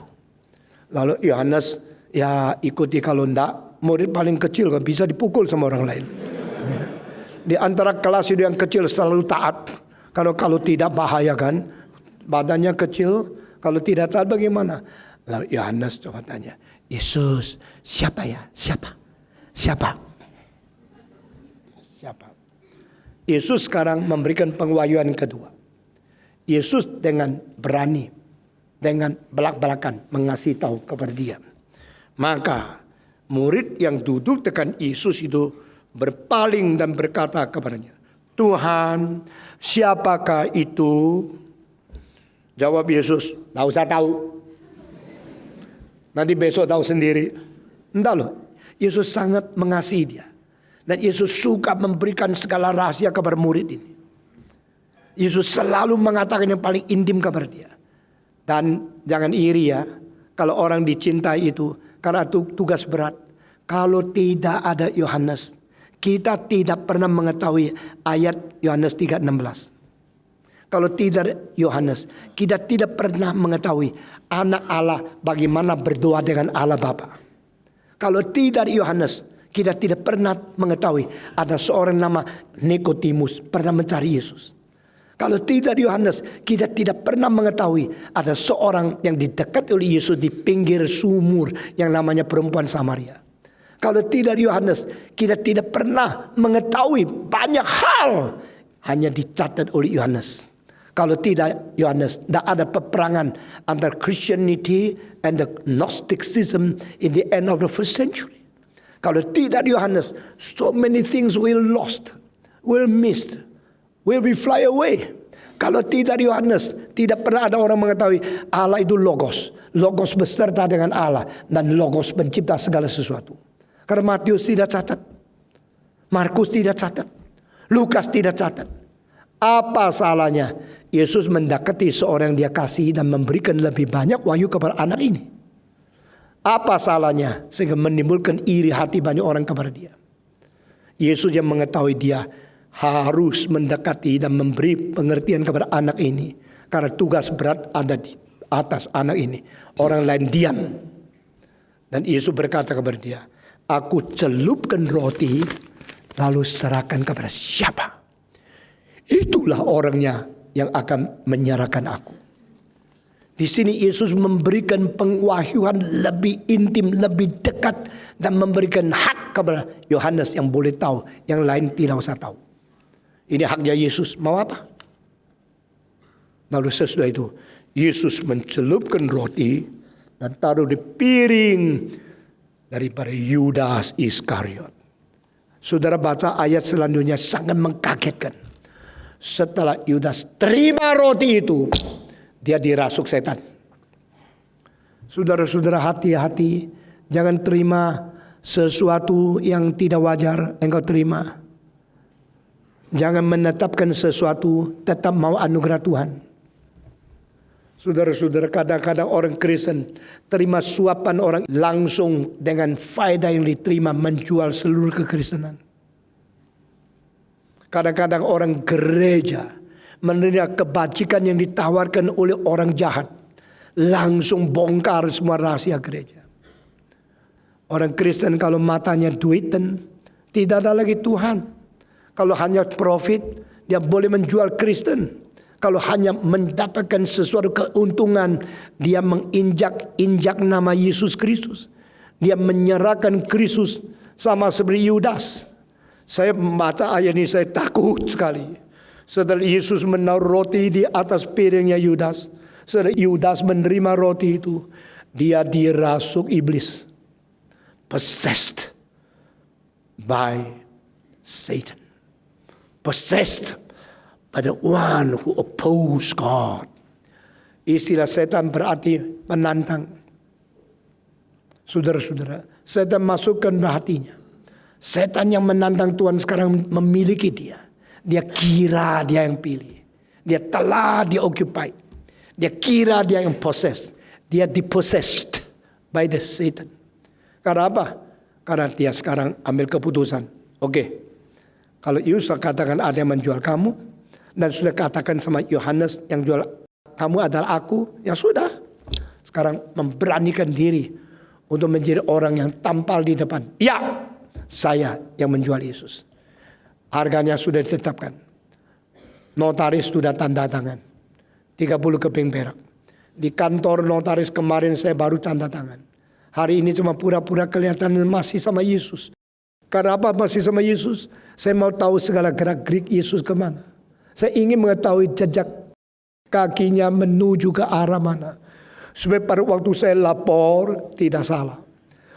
Lalu Yohanes ya ikuti, kalau enggak murid paling kecil kan bisa dipukul sama orang lain. Di antara kelas itu yang kecil selalu taat. Kalau tidak bahaya kan. Badannya kecil. Kalau tidak taat bagaimana? Lalu Yohanes coba tanya. Yesus siapa ya? Siapa? Yesus sekarang memberikan penguayaan kedua. Yesus dengan berani, dengan belak-belakan mengasih tahu kepada dia. Maka murid yang duduk dengan Yesus itu berpaling dan berkata kepadanya, Tuhan, siapakah itu? Jawab Yesus, tidak usah tahu. Nanti besok tahu sendiri. Entah loh, Yesus sangat mengasihi dia. Dan Yesus suka memberikan segala rahasia kepada murid ini. Yesus selalu mengatakan yang paling intim kepada dia. Dan jangan iri ya, kalau orang dicintai itu, karena itu tugas berat. Kalau tidak ada Yohanes, kita tidak pernah mengetahui ayat Yohanes 3:16. Kalau tidak Yohanes, kita tidak pernah mengetahui anak Allah bagaimana berdoa dengan Allah Bapa. Kalau tidak Yohanes, kita tidak pernah mengetahui ada seorang nama Nikodemus pernah mencari Yesus. Kalau tidak Yohanes, kita tidak pernah mengetahui ada seorang yang didekati oleh Yesus di pinggir sumur yang namanya perempuan Samaria. Kalau tidak Yohanes, kita tidak pernah mengetahui banyak hal hanya dicatat oleh Yohanes. Kalau tidak Yohanes, tidak ada peperangan antara Christianity and the Gnosticism in the end of the first century. Kalau tidak Yohanes, so many things will lost, will missed, will be fly away. Kalau tidak Yohanes, tidak pernah ada orang mengetahui Allah itu Logos. Logos beserta dengan Allah. Dan Logos pencipta segala sesuatu. Karena Matius tidak catat. Markus tidak catat. Lukas tidak catat. Apa salahnya Yesus mendekati seorang yang dia kasih dan memberikan lebih banyak wahyu kepada anak ini? Apa salahnya sehingga menimbulkan iri hati banyak orang kepada dia? Yesus yang mengetahui dia harus mendekati dan memberi pengertian kepada anak ini. Karena tugas berat ada di atas anak ini. Orang lain diam. Dan Yesus berkata kepada dia, aku celupkan roti lalu serahkan kepada siapa? Itulah orangnya yang akan menyerahkan aku. Di sini Yesus memberikan pengwahyuan lebih intim, lebih dekat. Dan memberikan hak kepada Yohanes yang boleh tahu. Yang lain tidak usah tahu. Ini haknya Yesus. Mau apa? Lalu sesudah itu Yesus mencelupkan roti dan taruh di piring daripada Yudas Iskariot. Saudara baca ayat selanjutnya sangat mengkagetkan. Setelah Yudas terima roti itu, dia dirasuk setan. Saudara-saudara, hati-hati. Jangan terima sesuatu yang tidak wajar engkau terima. Jangan menetapkan sesuatu, tetap mau anugerah Tuhan. Saudara-saudara, kadang-kadang orang Kristen terima suapan orang langsung dengan faedah yang diterima menjual seluruh kekristenan. Kadang-kadang orang gereja menerima kebajikan yang ditawarkan oleh orang jahat. langsung bongkar semua rahasia gereja. Orang Kristen kalau matanya duitan, tidak ada lagi Tuhan. Kalau hanya profit, dia boleh menjual Kristen. Kalau hanya mendapatkan sesuatu keuntungan, dia menginjak nama Yesus Kristus. Dia menyerahkan Kristus sama seperti Yudas. Saya membaca ayat ini, saya takut sekali. Setelah Yesus menaruh roti di atas piringnya Yudas, setelah Yudas menerima roti itu, dia dirasuk iblis. Possessed by Satan. Possessed by the one who oppose God. Istilah setan berarti menantang. Saudara-saudara, setan masukkan ke hatinya. Setan yang menantang Tuhan sekarang memiliki dia. Dia kira dia yang pilih. Dia telah dioccupy. Dia kira dia yang possessed. Dia dipossessed by the Satan. Karena apa? Karena dia sekarang ambil keputusan. Oke, kalau Yesus katakan ada yang menjual kamu, dan sudah katakan sama Yohanes yang jual kamu adalah aku, ya sudah. Sekarang memberanikan diri untuk menjadi orang yang tampal di depan. Ya, saya yang menjual Yesus. Harganya sudah ditetapkan. Notaris sudah tanda tangan. 30 keping perak. Di kantor notaris kemarin saya baru tanda tangan. Hari ini cuma pura-pura kelihatan masih sama Yesus. Karena apa masih sama Yesus? Saya mau tahu segala gerak-gerik Yesus kemana. Saya ingin mengetahui jejak kakinya menuju ke arah mana. Supaya pada waktu saya lapor tidak salah.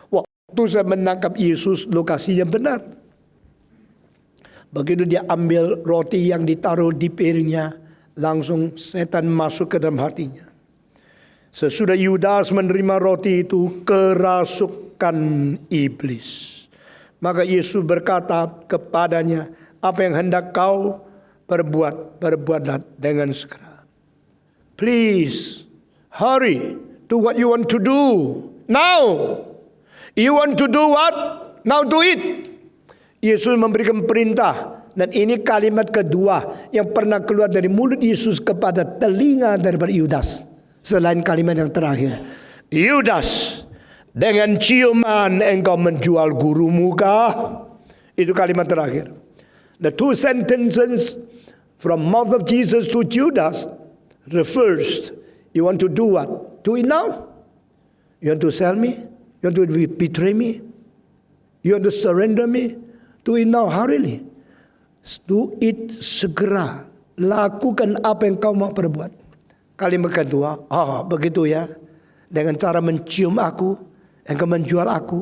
Waktu saya menangkap Yesus lokasinya benar. Begitu dia ambil roti yang ditaruh di piringnya, langsung setan masuk ke dalam hatinya. Sesudah Yudas menerima roti itu, kerasukan iblis. Maka Yesus berkata kepadanya, apa yang hendak kau perbuat, perbuatlah dengan segera. Please, hurry, do what you want to do. Now, you want to do what? Now do it. Yesus memberikan perintah. Dan ini kalimat kedua yang pernah keluar dari mulut Yesus kepada telinga daripada Yudas. Selain kalimat yang terakhir. Yudas, dengan ciuman engkau menjual gurumu kah? Itu kalimat terakhir. The two sentences from mouth of Jesus to Judas refers, you want to do what? Do it now. You want to sell me? You want to betray me? You want to surrender me? Do it now, hurriedly. Do it segera. Lakukan apa yang kau mau perbuat. Kalimat kedua, begitu ya. Dengan cara mencium aku, engkau menjual aku.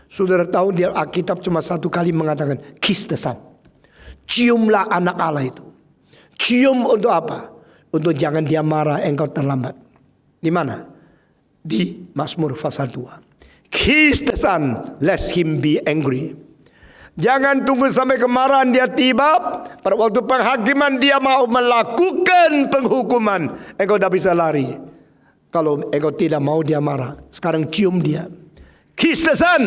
Saudara tahu di Alkitab cuma satu kali mengatakan, kiss the son. Ciumlah anak Allah itu. Cium untuk apa? Untuk jangan dia marah, engkau terlambat. Di mana? Di Mazmur pasal 2. Kiss the son, lest him be angry. Jangan tunggu sampai kemarahan dia tiba. Pada waktu penghakiman dia mau melakukan penghukuman, engkau tidak bisa lari. Kalau engkau tidak mau dia marah, sekarang cium dia. Kiss the son.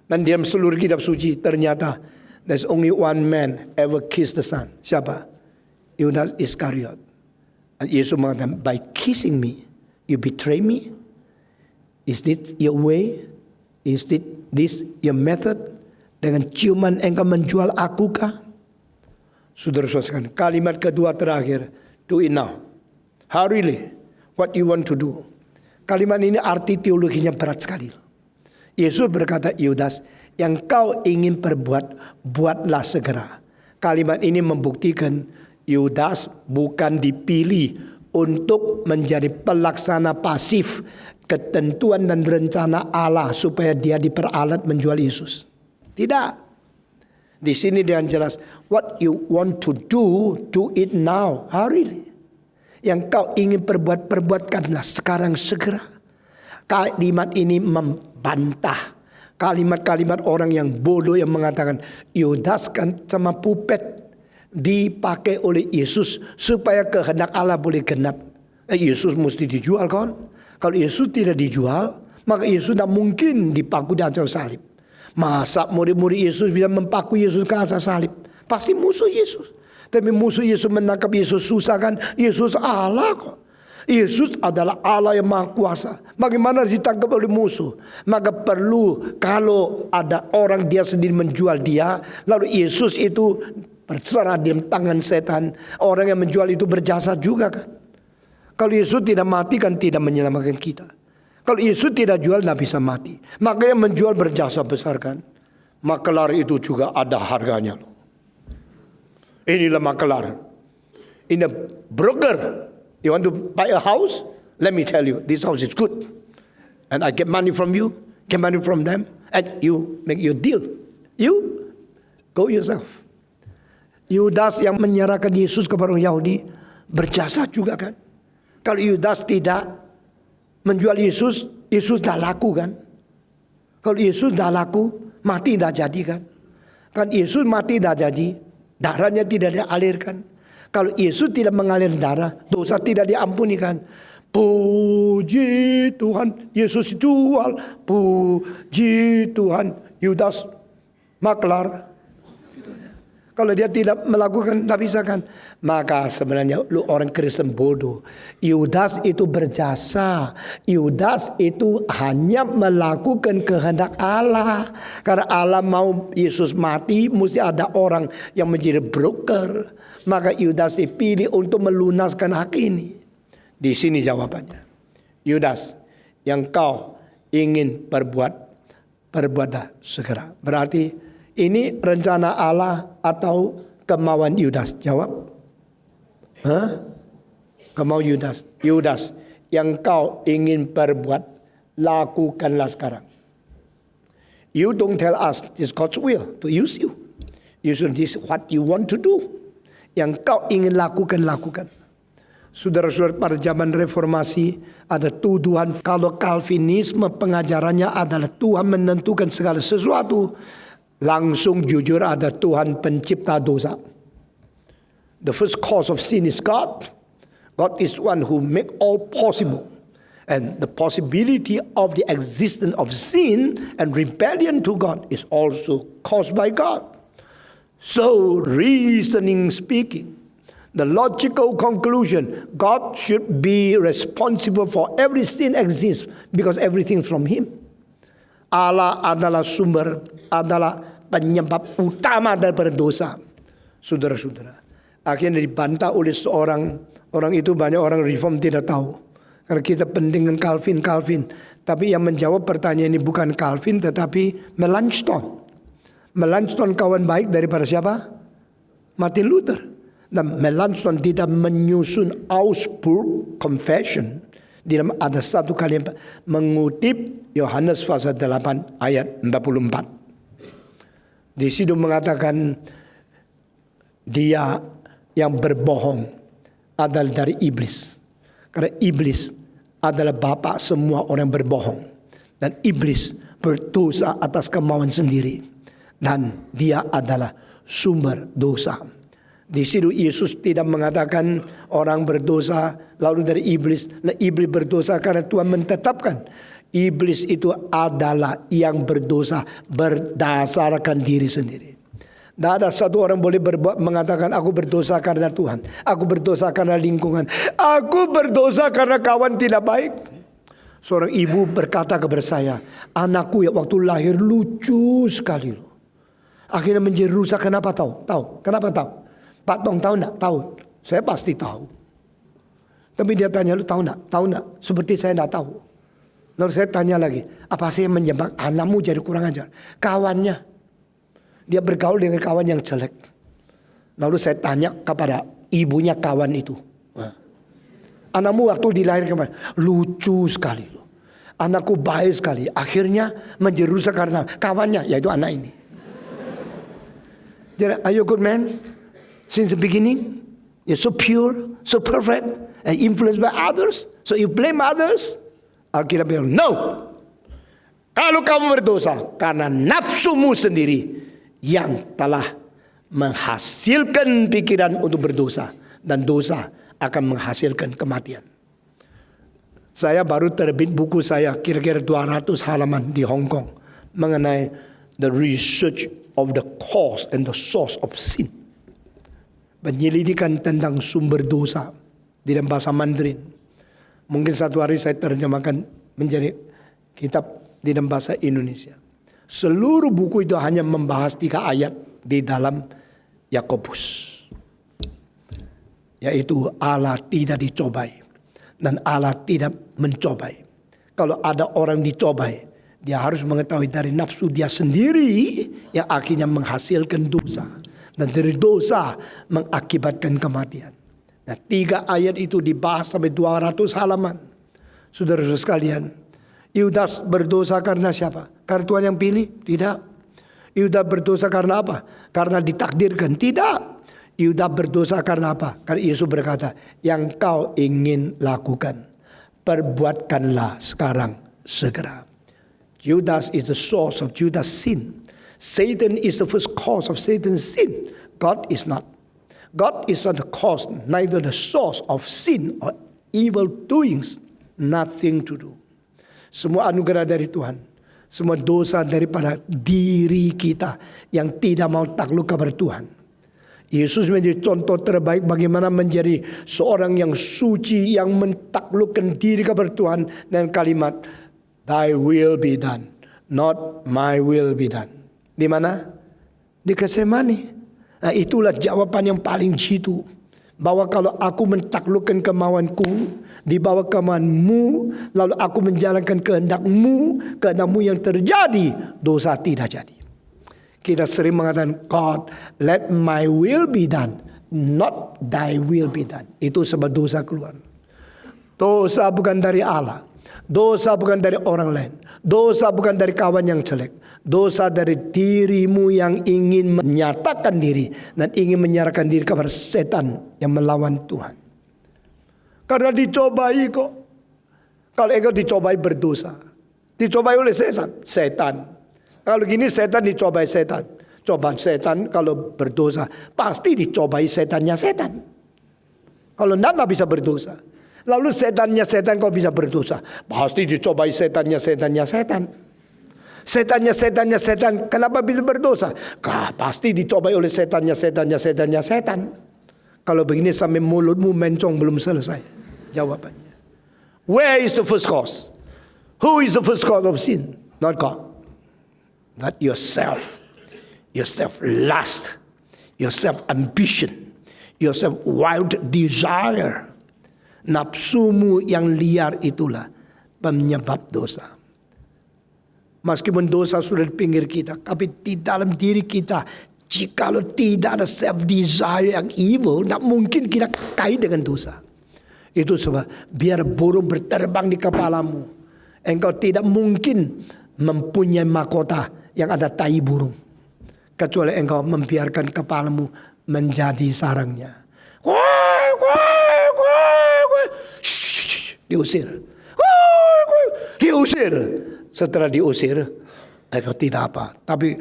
Dan dalam seluruh kitab suci ternyata there's only one man ever kiss the son. Siapa? Yudas Iskariot. Dan Yesus mengatakan, by kissing me, you betray me? Is this your way? Is this your method? Dengan ciuman engkau menjual aku kah? Saudara-saudara, kalimat kedua terakhir, do it now. Hurriedly, what you want to do. Kalimat ini arti teologinya berat sekali. Yesus berkata, Yudas, yang kau ingin perbuat, buatlah segera. Kalimat ini membuktikan Yudas bukan dipilih untuk menjadi pelaksana pasif ketentuan dan rencana Allah supaya dia diperalat menjual Yesus. Tidak. Di sini dengan jelas, what you want to do it now. Hurry. Yang kau ingin perbuat, perbuatkanlah sekarang segera. Kalimat ini membantah kalimat-kalimat orang yang bodoh yang mengatakan Yudas kan sama pupet dipakai oleh Yesus supaya kehendak Allah boleh genap. Yesus mesti dijual kan? Kalau Yesus tidak dijual, maka Yesus tidak mungkin dipaku di atas salib. Masa murid-murid Yesus bisa mempaku Yesus ke atas salib? Pasti musuh Yesus. Tapi musuh Yesus menangkap Yesus susah kan? Yesus Allah kok. Yesus adalah Allah yang Maha Kuasa. Bagaimana ditangkap oleh musuh? Maka perlu kalau ada orang dia sendiri menjual dia, lalu Yesus itu berserah di tangan setan. Orang yang menjual itu berjasa juga kan. Kalau Yesus tidak mati kan tidak menyelamatkan kita. Kalau Yesus tidak jual tidak bisa mati. Maka yang menjual berjasa besar kan. Makelar itu juga ada harganya. Inilah makelar. In a broker. You want to buy a house? Let me tell you, this house is good. And I get money from you, get money from them, and you make your deal. You go yourself. Yudas yang menyerahkan Yesus kepada orang Yahudi berjasa juga kan. Kalau Yudas tidak menjual Yesus, Yesus dah laku kan. Kalau Yesus dah laku, mati dah jadi kan. Kan Yesus mati dah jadi, darahnya tidak dialirkan. Kalau Yesus tidak mengalir darah, dosa tidak diampuni kan. Puji Tuhan, Yesus jual. Puji Tuhan, Yudas maklar. Kalau dia tidak melakukan, tidak bisa kan. Maka sebenarnya lu orang Kristen bodoh. Yudas itu berjasa. Yudas itu hanya melakukan kehendak Allah. Karena Allah mau Yesus mati, mesti ada orang yang menjadi broker. Maka Yudas dipilih untuk melunaskan hak ini. Di sini jawabannya. Yudas, yang kau ingin perbuatlah segera. Berarti ini rencana Allah atau kemauan Yudas? Jawab. Kemauan Yudas. Yudas, yang kau ingin perbuat, lakukanlah sekarang. You don't tell us this God's will to use you. You should this what you want to do. Yang kau ingin lakukan. Saudara-saudara, pada zaman reformasi ada tuduhan kalau Calvinisme pengajarannya adalah Tuhan menentukan segala sesuatu. Langsung jujur ada Tuhan pencipta dosa. The first cause of sin is God. God is one who make all possible. And the possibility of the existence of sin and rebellion to God is also caused by God. So, reasoning speaking, the logical conclusion, God should be responsible for every sin exists because everything from Him. Allah adalah sumber, adalah penyebab utama daripada dosa. Saudara-saudara, akhirnya dibantah oleh seorang, orang itu banyak orang reform tidak tahu. Karena kita pentingkan Calvin. Tapi yang menjawab pertanyaan ini bukan Calvin tetapi Melanchthon. Melanchthon kawan baik daripada siapa? Martin Luther. Dan Melanchthon tidak menyusun Augsburg Confession. Di dalam ada satu kali mengutip Yohanes pasal 8 ayat 44. Di situ mengatakan dia yang berbohong adalah dari iblis. Karena iblis adalah bapa semua orang berbohong. Dan iblis berdosa atas kemauan sendiri. Dan dia adalah sumber dosa. Di situ Yesus tidak mengatakan orang berdosa lalu dari iblis. Iblis berdosa karena Tuhan menetapkan. Iblis itu adalah yang berdosa berdasarkan diri sendiri. Tidak ada satu orang boleh mengatakan aku berdosa karena Tuhan. Aku berdosa karena lingkungan. Aku berdosa karena kawan tidak baik. Seorang ibu berkata kepada saya, anakku ya waktu lahir lucu sekali loh. Akhirnya menjadi rusak. Kenapa tahu? Kenapa tahu? Pak Tong tahu enggak? Tahu. Saya pasti tahu. Tapi dia tanya, lu tahu enggak? Tahu enggak? Seperti saya enggak tahu. Lalu saya tanya lagi, apa sih yang menyebabkan anakmu jadi kurang ajar? Kawannya. Dia bergaul dengan kawan yang jelek. Lalu saya tanya kepada ibunya kawan itu. Anakmu waktu dilahirkan lucu sekali loh. Anakku baik sekali. Akhirnya menjadi rusak karena kawannya, yaitu anak ini. Jadi, are you a good man? Since the beginning, you're so pure, so perfect, and influenced by others. So you blame others. Alkitab bilang, no. Kalau kamu berdosa karena nafsumu sendiri yang telah menghasilkan pikiran untuk berdosa, dan dosa akan menghasilkan kematian. Saya baru terbit buku saya kira-kira 200 halaman di Hong Kong mengenai the research of the cause and the source of sin. Penyelidikan tentang sumber dosa di dalam bahasa Mandarin. Mungkin satu hari saya terjemahkan menjadi kitab di dalam bahasa Indonesia. Seluruh buku itu hanya membahas 3 ayat di dalam Yakobus. Yaitu Allah tidak dicobai dan Allah tidak mencobai. Kalau ada orang dicobai, dia harus mengetahui dari nafsu dia sendiri yang akhirnya menghasilkan dosa. Dan dari dosa mengakibatkan kematian. Nah, 3 ayat itu dibahas sampai 200 halaman. Saudara-saudara sekalian, Yudas berdosa karena siapa? Karena Tuhan yang pilih? Tidak. Yudas berdosa karena apa? Karena ditakdirkan? Tidak. Yudas berdosa karena apa? Karena Yesus berkata, yang kau ingin lakukan, perbuatkanlah sekarang segera. Judas is the source of Judas' sin. Satan is the first cause of Satan's sin. God is not. God is not the cause, neither the source of sin or evil doings. Nothing to do. Semua anugerah dari Tuhan. Semua dosa daripada diri kita yang tidak mau takluk kepada Tuhan. Yesus menjadi contoh terbaik bagaimana menjadi seorang yang suci, yang mentaklukkan diri kepada Tuhan dengan kalimat, Thy will be done, not my will be done. Di mana? Di Getsemani. Nah, itulah jawaban yang paling jitu. Bahwa kalau aku mentaklukkan kemauanku di bawah kemauanmu, lalu aku menjalankan kehendakmu yang terjadi, dosa tidak jadi. Kita sering mengatakan, God, let my will be done, not thy will be done. Itu sebab dosa keluar. Dosa bukan dari Allah. Dosa bukan dari orang lain. Dosa bukan dari kawan yang jelek. Dosa dari dirimu yang ingin menyatakan diri dan ingin menyerahkan diri kepada setan yang melawan Tuhan. Karena dicobai kok. Kalau engkau dicobai berdosa, dicobai oleh setan. Kalau gini setan dicobai setan. Coba setan kalau berdosa, pasti dicobai setannya setan. Kalau tidak bisa berdosa. Lalu setannya setan kok bisa berdosa? Pasti dicobai setannya setan. Setannya setan, kenapa bisa berdosa? Pasti dicobai oleh setannya setan. Kalau begini sampai mulutmu mencong belum selesai jawabannya. Where is the first cause? Who is the first cause of sin? Not God. But yourself. Your self-lust. Your self-ambition. Your self-wild desire. Nafsumu yang liar itulah penyebab dosa. Meskipun dosa sudah di pinggir kita, tapi di dalam diri kita, jikalau tidak ada self-desire yang evil, tidak mungkin kita kait dengan dosa. Itu sebab biar burung berterbang di kepalamu, engkau tidak mungkin mempunyai mahkota yang ada tai burung. Kecuali engkau membiarkan kepalamu menjadi sarangnya. Diusir. Setelah diusir, engkau tidak apa. Tapi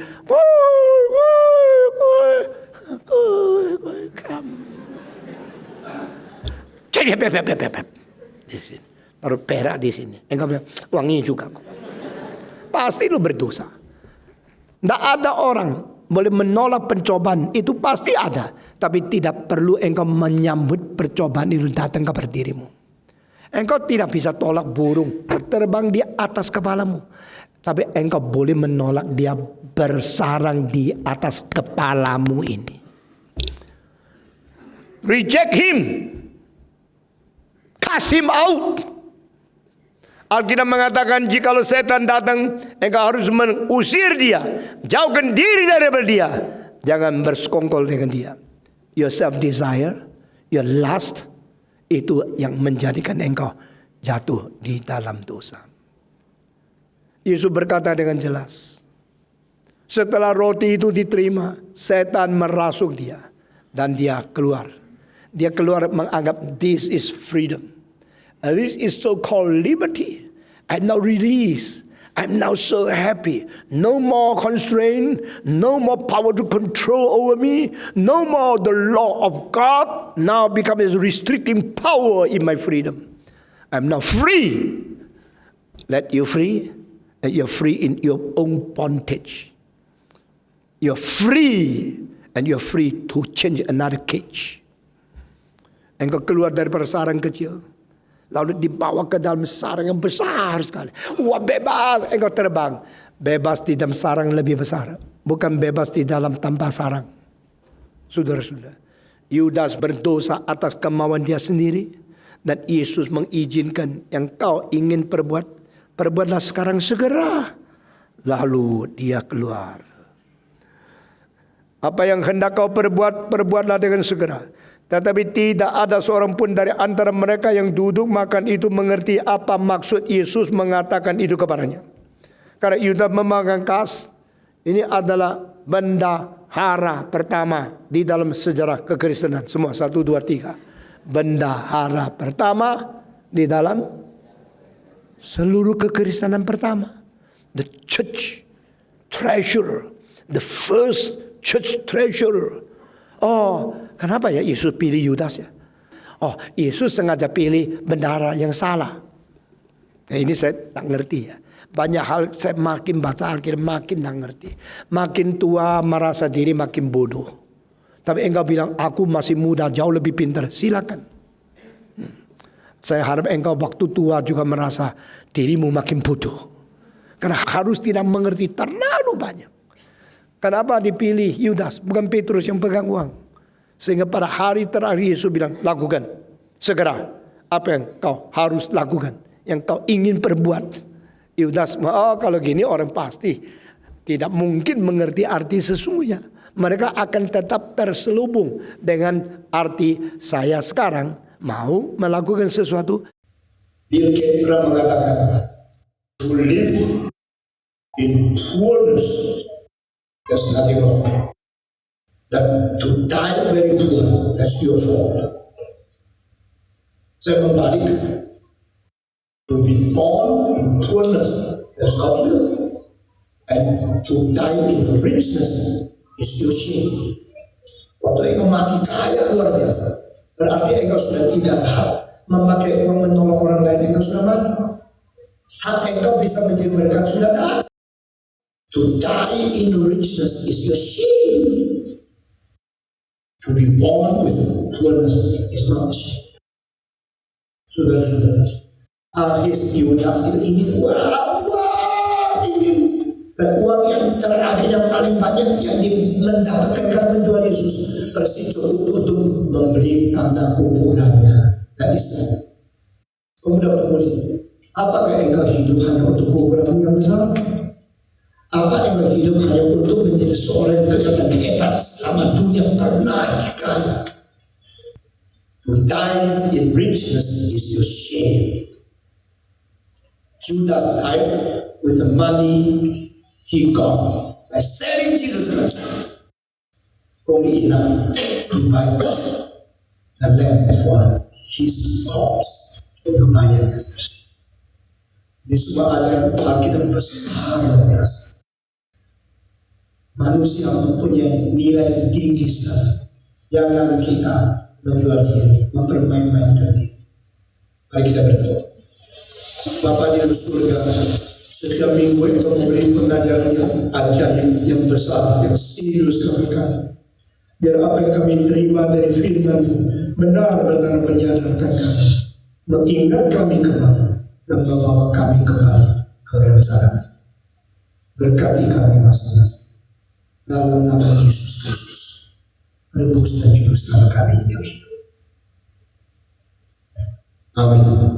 di sini. Taruh perak di sini. Engkau bilang, wangi juga. Pasti lu berdosa. Tidak ada orang boleh menolak pencobaan. Itu pasti ada. Tapi tidak perlu engkau menyambut percobaan itu datang kepada dirimu. Engkau tidak bisa tolak burung berterbang di atas kepalamu. Tapi engkau boleh menolak dia bersarang di atas kepalamu ini. Reject him. Cast him out. Alkitab mengatakan jikalau setan datang, engkau harus mengusir dia. Jauhkan diri daripada dia. Jangan bersekongkol dengan dia. Your self-desire, your lust, itu yang menjadikan engkau jatuh di dalam dosa. Yesus berkata dengan jelas. Setelah roti itu diterima, setan merasuk dia. Dan dia keluar. Dia keluar menganggap this is freedom. This is so-called liberty. I'm now released. I'm now so happy. No more constraint. No more power to control over me. No more the law of God now becomes restricting power in my freedom. I'm now free. Let you free. And you're free in your own bondage. You're free. And you're free to change another cage. Engkau keluar daripada sarang kecil. lalu dibawa ke dalam sarang yang besar sekali. Wah, bebas engkau terbang. Bebas di dalam sarang lebih besar, bukan bebas di dalam tanpa sarang. Saudara-saudara, Yudas berdosa atas kemauan dia sendiri, dan Yesus mengizinkan yang kau ingin perbuat, perbuatlah sekarang segera. Lalu dia keluar. Apa yang hendak kau perbuat, perbuatlah dengan segera. Tetapi tidak ada seorang pun dari antara mereka yang duduk makan itu mengerti apa maksud Yesus mengatakan itu kepadanya. Karena Yudas memegang kas, ini adalah bendahara pertama di dalam sejarah kekristenan. Semua 1, 2, 3. Bendahara pertama di dalam seluruh kekristenan pertama. The church treasurer, the first church treasurer. Oh, kenapa ya Yesus pilih Yudas ya? Oh, Yesus sengaja pilih bendahara yang salah. Nah, ini saya tak ngerti ya. Banyak hal saya makin baca Alkitab makin tak ngerti. Makin tua merasa diri makin bodoh. Tapi engkau bilang aku masih muda jauh lebih pintar. Silakan. Saya harap engkau waktu tua juga merasa dirimu makin bodoh. Karena harus tidak mengerti terlalu banyak. Kenapa dipilih Yudas bukan Petrus yang pegang uang? Sehingga pada hari terakhir Yesus bilang lakukan segera apa yang kau harus lakukan, yang kau ingin perbuat. Yudas, oh kalau gini orang pasti tidak mungkin mengerti arti sesungguhnya. Mereka akan tetap terselubung dengan arti saya sekarang mau melakukan sesuatu. Bill Gates pernah mengatakan, to live in poorness, there's nothing wrong. Dan to die very poor, that's your fault. Saya membalik. To be born in poorness, that's God's will. And to die in richness is your shame. Waktu engkau mati kaya luar biasa, berarti engkau sudah tidak hak memakai uang menolong orang lain. Engkau sudah mati. Hak engkau bisa menjadi berkat sudah tak. To die in richness is your shame. To be born with poorness is not shame. Saudara-saudara, Yudas itu ingin uang, ingin. Dan uang yang terakhir yang paling banyak yang mendapatkan karena menjual Yesus persis cukup untuk membeli tanah kuburannya. Dan Israel. Pemuda-pemudi, apakah engkau hidup hanya untuk kuburanmu yang besar? Apa engkau hidup hanya untuk menjadi seorang yang kelihatan hebat selama dunia pernah kaya? To die in richness is your shame. Judas died with the money he got by selling Jesus Christ. Only enough to buy the land for his cause. Lumayan. Ini semua ajaran Alkitab besar dan biasa. Manusia mempunyai nilai tinggi sekali. Jangan kita menjual diri, mempermain-mainkan diri. Mari kita berdoa. Bapa di dalam surga, setiap minggu engkau memberi pengajaran yang ajaib, yang besar, yang serius kepada kami. Biar apa yang kami terima dari firman benar-benar menyadarkan kami, mengingat kami kembali, dan membawa kami kembali ke rencana. Berkati kami masing-masing. Dalam nama Yesus Kristus, Rebus dan Juru Selamat kami yang hidup. Amin.